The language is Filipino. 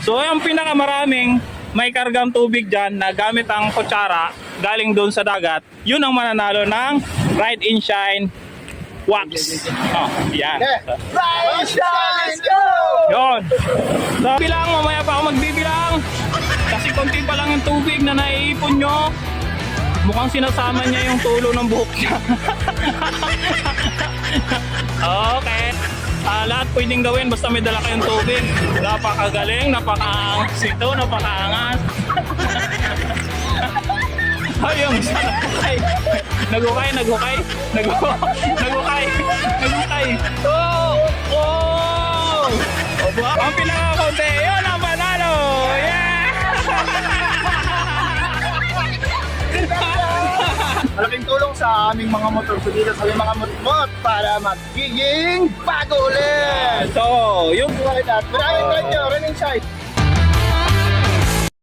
So yung pinakamaraming may kargang tubig dyan na gamit ang kutsara galing doon sa dagat, yun ang mananalo ng Ride and Shine Wax. Oh, yan. Ride and Shine, let's go! Yun. So bilang, mamaya pa ako magbibilang. Kasi konti pa lang yung tubig na naiipon nyo. Mukhang sinasama niya yung tulo ng buhok niya. Okay. Lahat pwedeng gawin basta may dala kayong tubig. Napakagaling, napakaangas ito, napakaangas. Ayun, nagukay. Oh! Oh! Ang pinakakunti, yun ang panalo! Yeah! Malaking tulong sa aming mga motor so dito sa aming mga motor para magiging bago ulit. So, yung Maraming kanyo, running side.